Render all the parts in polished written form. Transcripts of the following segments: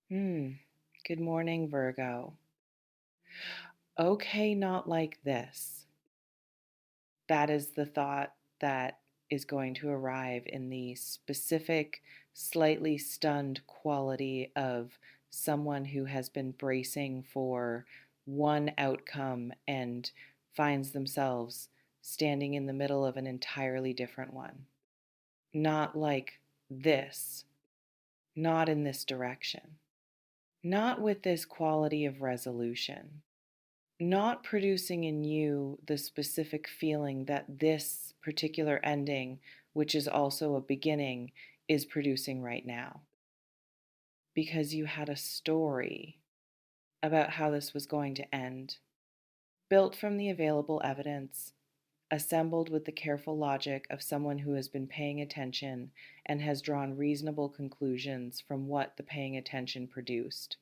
Hmm. Good morning, Virgo. Okay, not like this. That is the thought that is going to arrive in the specific, slightly stunned quality of someone who has been bracing for one outcome and finds themselves standing in the middle of an entirely different one. Not like this, not in this direction, not with this quality of resolution. Not producing in you the specific feeling that this particular ending, which is also a beginning, is producing right now. Because you had a story about how this was going to end, built from the available evidence, assembled with the careful logic of someone who has been paying attention and has drawn reasonable conclusions from what the paying attention produced.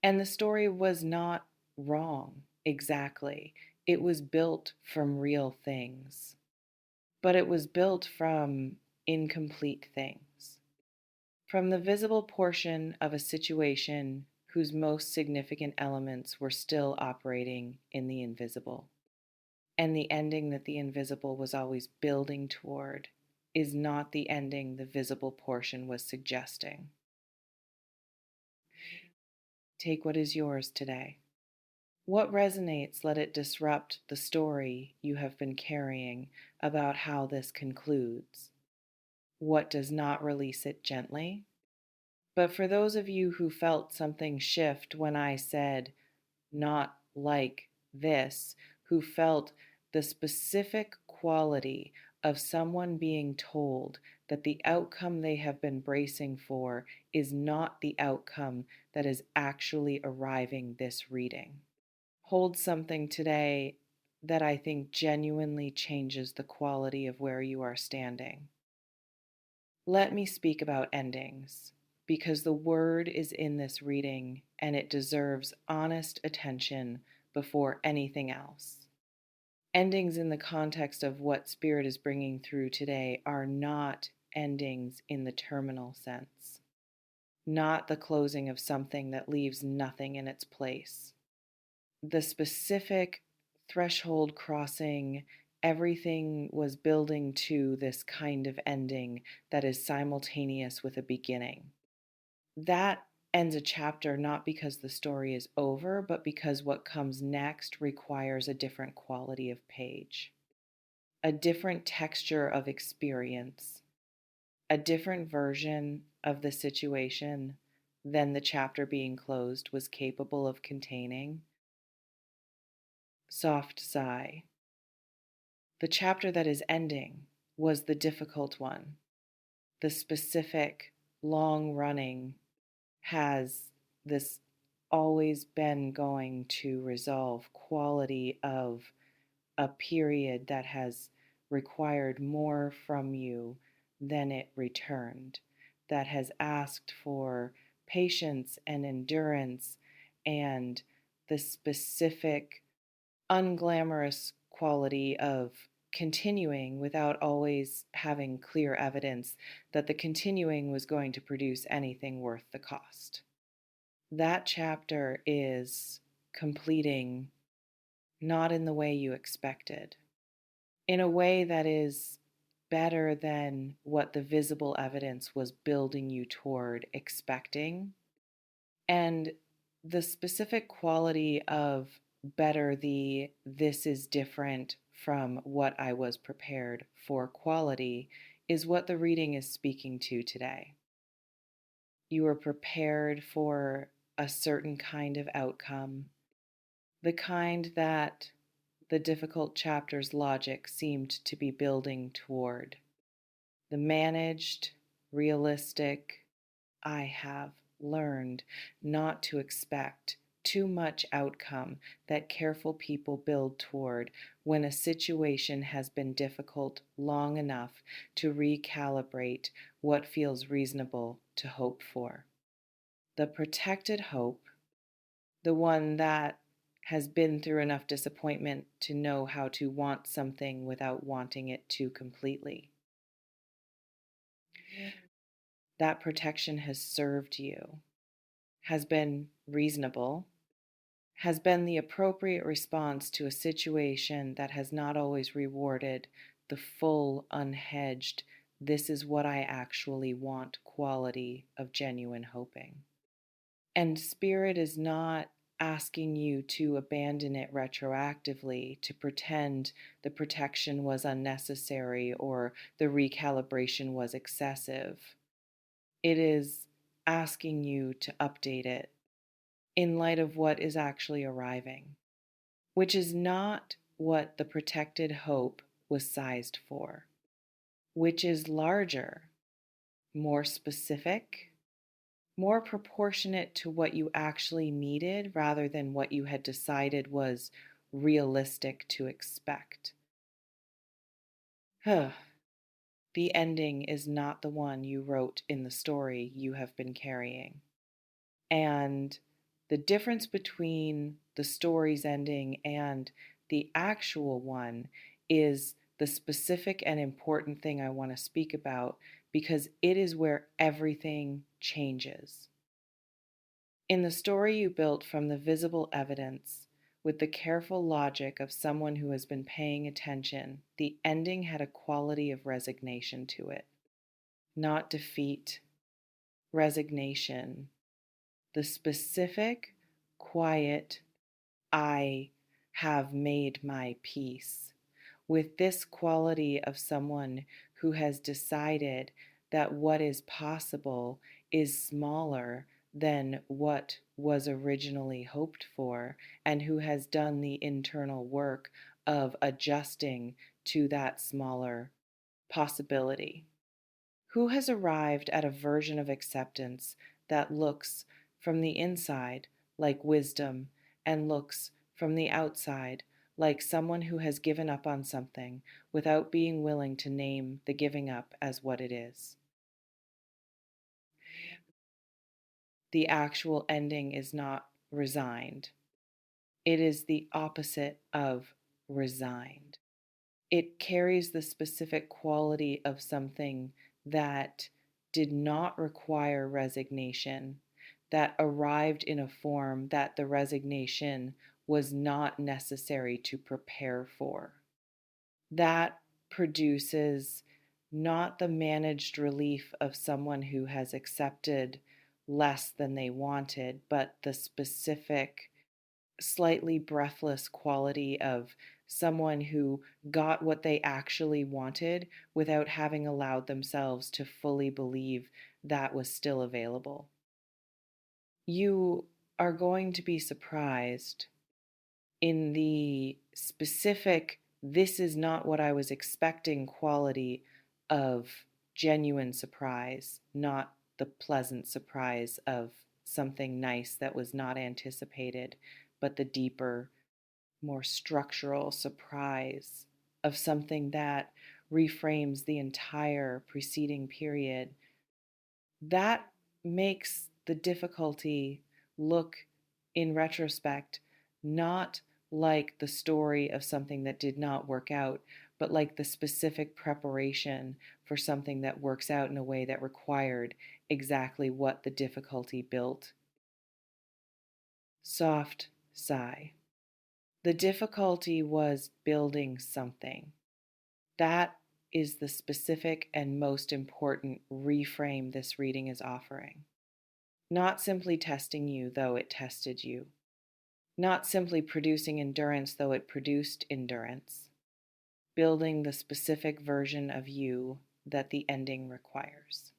And the story was not wrong exactly. It was built from real things, but it was built from incomplete things, from the visible portion of a situation whose most significant elements were still operating in the invisible. And the ending that the invisible was always building toward is not the ending the visible portion was suggesting. Take what is yours today. What resonates, let it disrupt the story you have been carrying about how this concludes. What does not, release it gently. But for those of you who felt something shift when I said, not like this, who felt the specific quality of someone being told that the outcome they have been bracing for is not the outcome that is actually arriving this reading. Hold something today that I think genuinely changes the quality of where you are standing. Let me speak about endings, because the word is in this reading and it deserves honest attention before anything else. Endings in the context of what Spirit is bringing through today are not endings in the terminal sense, not the closing of something that leaves nothing in its place. The specific threshold crossing, everything was building to this kind of ending that is simultaneous with a beginning. That ends a chapter not because the story is over, but because what comes next requires a different quality of page, a different texture of experience, a different version of the situation than the chapter being closed was capable of containing. Soft sigh. The chapter that is ending was the difficult one. The specific, long running has this always been going to resolve quality of a period that has required more from you than it returned, that has asked for patience and endurance and the specific unglamorous quality of continuing without always having clear evidence that the continuing was going to produce anything worth the cost. That chapter is completing not in the way you expected, in a way that is better than what the visible evidence was building you toward expecting. And the specific quality of better, the this is different from what I was prepared for quality, is what the reading is speaking to today. You were prepared for a certain kind of outcome, the kind that the difficult chapter's logic seemed to be building toward. The managed, realistic, I have learned not to expect too much outcome that careful people build toward when a situation has been difficult long enough to recalibrate what feels reasonable to hope for. The protected hope, the one that has been through enough disappointment to know how to want something without wanting it too completely. That protection has served you. has been reasonable, has been the appropriate response to a situation that has not always rewarded the full, unhedged, this is what I actually want quality of genuine hoping. And Spirit is not asking you to abandon it retroactively, to pretend the protection was unnecessary or the recalibration was excessive. It is asking you to update it in light of what is actually arriving, which is not what the protected hope was sized for, which is larger, more specific, more proportionate to what you actually needed rather than what you had decided was realistic to expect. The ending is not the one you wrote in the story you have been carrying. And the difference between the story's ending and the actual one is the specific and important thing I want to speak about because it is where everything changes. In the story you built from the visible evidence, with the careful logic of someone who has been paying attention, the ending had a quality of resignation to it. Not defeat, resignation. The specific, quiet, I have made my peace. With this quality of someone who has decided that what is possible is smaller than what was originally hoped for, and who has done the internal work of adjusting to that smaller possibility. Who has arrived at a version of acceptance that looks from the inside like wisdom and looks from the outside like someone who has given up on something without being willing to name the giving up as what it is. The actual ending is not resigned. It is the opposite of resigned. It carries the specific quality of something that did not require resignation, that arrived in a form that the resignation was not necessary to prepare for. That produces not the managed relief of someone who has accepted less than they wanted, but the specific slightly breathless quality of someone who got what they actually wanted without having allowed themselves to fully believe that was still available. You are going to be surprised in the specific, this is not what I was expecting quality of genuine surprise, not the pleasant surprise of something nice that was not anticipated, but the deeper, more structural surprise of something that reframes the entire preceding period. That makes the difficulty look, in retrospect, not like the story of something that did not work out, but like the specific preparation for something that works out in a way that required exactly what the difficulty built. Soft sigh. The difficulty was building something. That is the specific and most important reframe this reading is offering. Not simply testing you, though it tested you. Not simply producing endurance, though it produced endurance. Building the specific version of you that the ending requires.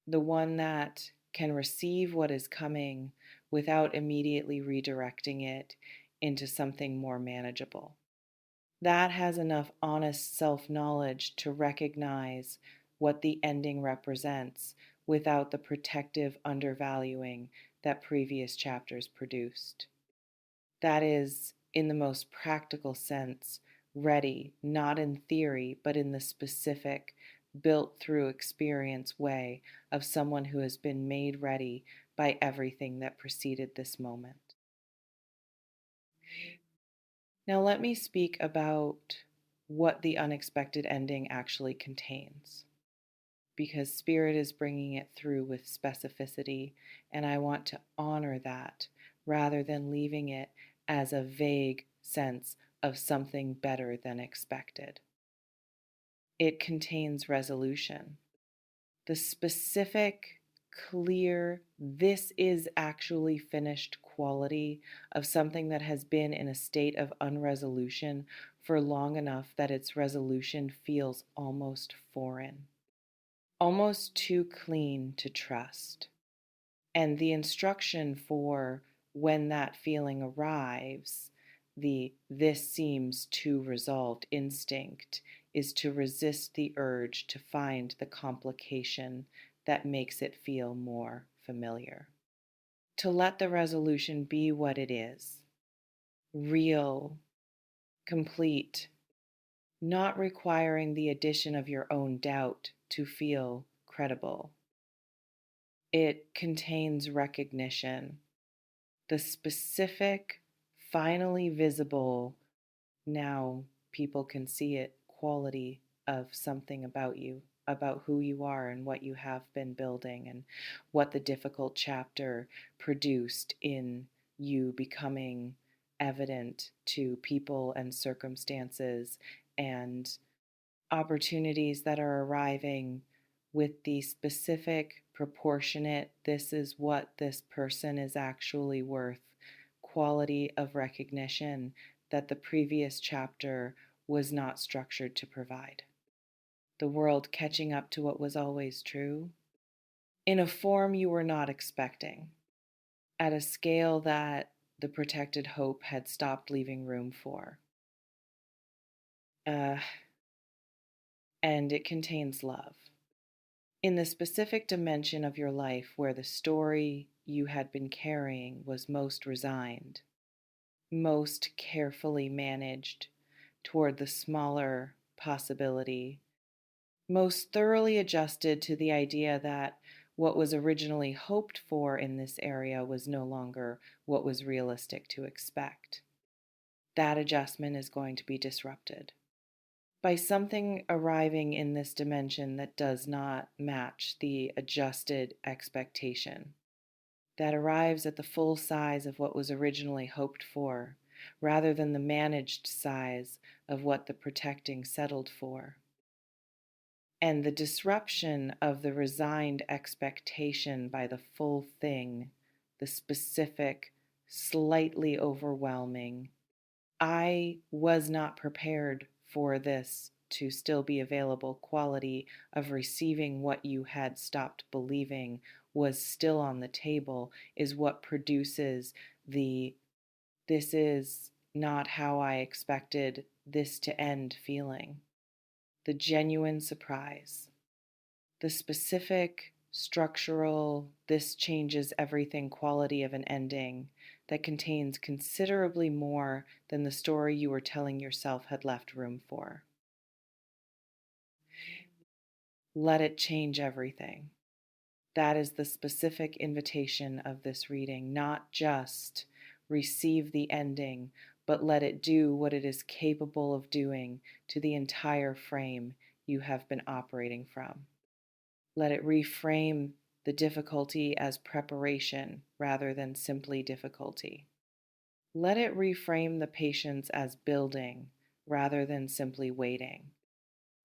The one that can receive what is coming without immediately redirecting it into something more manageable. That has enough honest self-knowledge to recognize what the ending represents without the protective undervaluing that previous chapters produced. That is, in the most practical sense, ready, not in theory, but in the specific, built through experience way of someone who has been made ready by everything that preceded this moment. Now, let me speak about what the unexpected ending actually contains. because Spirit is bringing it through with specificity, and I want to honor that rather than leaving it as a vague sense of something better than expected. It contains resolution. The specific, clear, this is actually finished quality of something that has been in a state of unresolution for long enough that its resolution feels almost foreign, almost too clean to trust. And the instruction for when that feeling arrives, the this seems too resolved instinct, is to resist the urge to find the complication that makes it feel more familiar. To let the resolution be what it is, real, complete, not requiring the addition of your own doubt to feel credible. It contains recognition, the specific, finally visible, now people can see it, quality of something about you, about who you are and what you have been building, and what the difficult chapter produced in you becoming evident to people and circumstances and opportunities that are arriving with the specific, proportionate, this is what this person is actually worth, quality of recognition that the previous chapter was not structured to provide. The world catching up to what was always true in a form you were not expecting, at a scale that the protected hope had stopped leaving room for. And it contains love. In the specific dimension of your life where the story you had been carrying was most resigned, most carefully managed toward the smaller possibility, most thoroughly adjusted to the idea that what was originally hoped for in this area was no longer what was realistic to expect. That adjustment is going to be disrupted by something arriving in this dimension that does not match the adjusted expectation, that arrives at the full size of what was originally hoped for, rather than the managed size of what the protecting settled for. And the disruption of the resigned expectation by the full thing, the specific, slightly overwhelming, I was not prepared for this to still be available quality of receiving what you had stopped believing was still on the table, is what produces the this is not how I expected this to end feeling. The genuine surprise, the specific, structural, this changes everything quality of an ending that contains considerably more than the story you were telling yourself had left room for. Let it change everything. That is the specific invitation of this reading, not just receive the ending, but let it do what it is capable of doing to the entire frame you have been operating from. Let it reframe the difficulty as preparation rather than simply difficulty. Let it reframe the patience as building rather than simply waiting.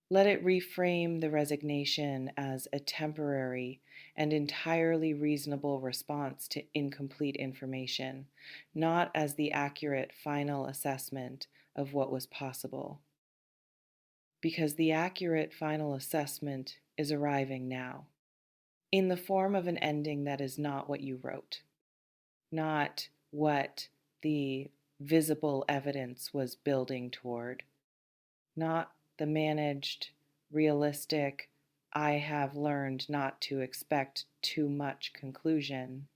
Let it reframe the resignation as a temporary and entirely reasonable response to incomplete information, not as the accurate final assessment of what was possible. Because the accurate final assessment is arriving now, in the form of an ending that is not what you wrote, not what the visible evidence was building toward, not the managed, realistic, I have learned not to expect too much conclusion.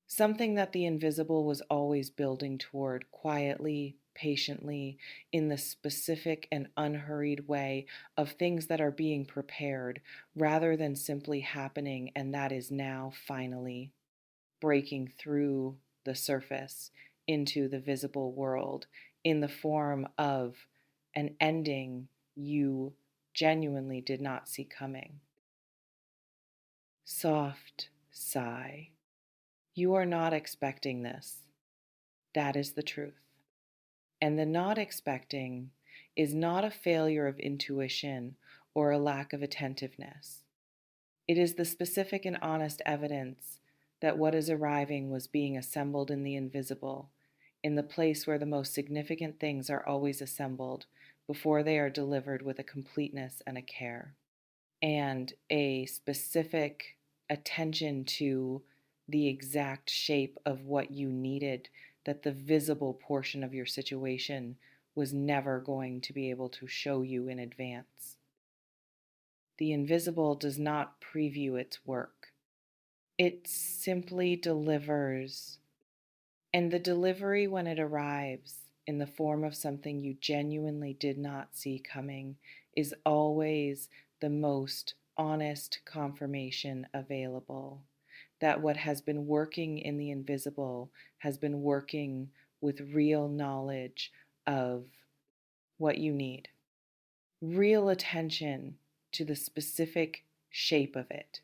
Something that the invisible was always building toward quietly, patiently, in the specific and unhurried way of things that are being prepared rather than simply happening, and that is now finally breaking through the surface into the visible world in the form of an ending you genuinely did not see coming. soft sigh. You are not expecting this. That is the truth. And the not expecting is not a failure of intuition or a lack of attentiveness. It is the specific and honest evidence that what is arriving was being assembled in the invisible, in the place where the most significant things are always assembled before they are delivered with a completeness and a care, and a specific attention to the exact shape of what you needed, that the visible portion of your situation was never going to be able to show you in advance. The invisible does not preview its work. It simply delivers. And the delivery, when it arrives in the form of something you genuinely did not see coming, is always the most honest confirmation available that what has been working in the invisible has been working with real knowledge of what you need, real attention to the specific shape of it,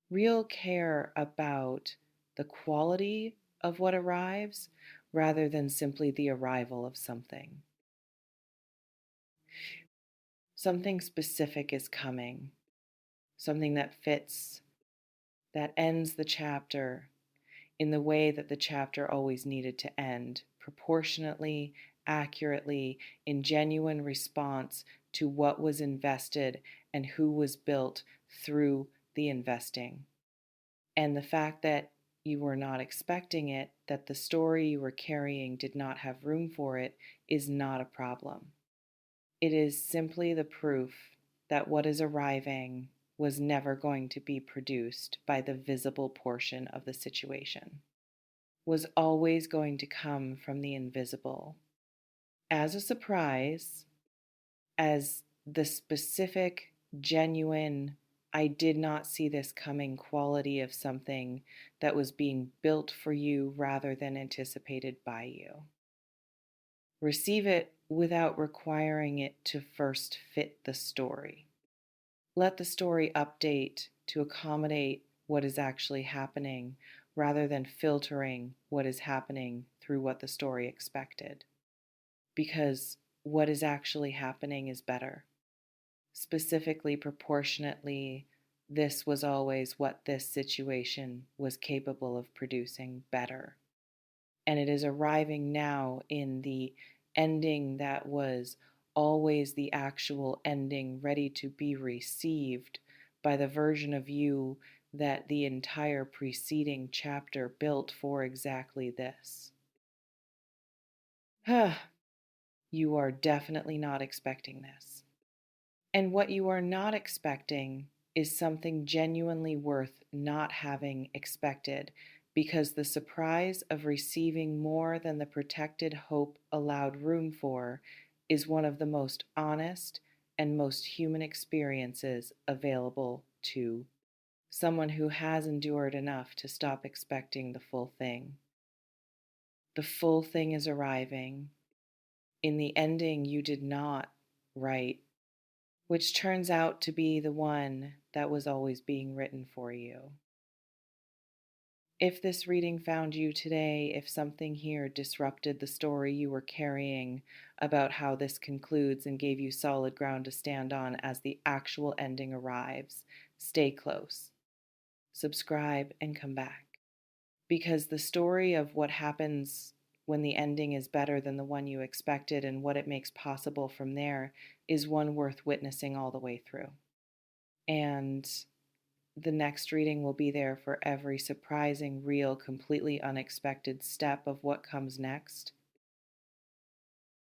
real care about the quality of what arrives rather than simply the arrival of something. Something specific is coming, something that fits, that ends the chapter in the way that the chapter always needed to end, proportionately, accurately, in genuine response to what was invested and who was built through the investing. And the fact that you were not expecting it, that the story you were carrying did not have room for it, is not a problem. It is simply the proof that what is arriving was never going to be produced by the visible portion of the situation, was always going to come from the invisible as a surprise, as the specific, genuine, I did not see this coming quality of something that was being built for you rather than anticipated by you. Receive it without requiring it to first fit the story. Let the story update to accommodate what is actually happening rather than filtering what is happening through what the story expected. Because what is actually happening is better. Specifically, proportionately, this was always what this situation was capable of producing better. And it is arriving now in the ending that was always the actual ending, ready to be received by the version of you that the entire preceding chapter built for exactly this. You are definitely not expecting this. And what you are not expecting is something genuinely worth not having expected, because the surprise of receiving more than the protected hope allowed room for is one of the most honest and most human experiences available to someone who has endured enough to stop expecting the full thing. The full thing is arriving in the ending you did not write, which turns out to be the one that was always being written for you. If this reading found you today, if something here disrupted the story you were carrying about how this concludes and gave you solid ground to stand on as the actual ending arrives, stay close. Subscribe and come back. Because the story of what happens when the ending is better than the one you expected and what it makes possible from there is one worth witnessing all the way through. And the next reading will be there for every surprising, real, completely unexpected step of what comes next.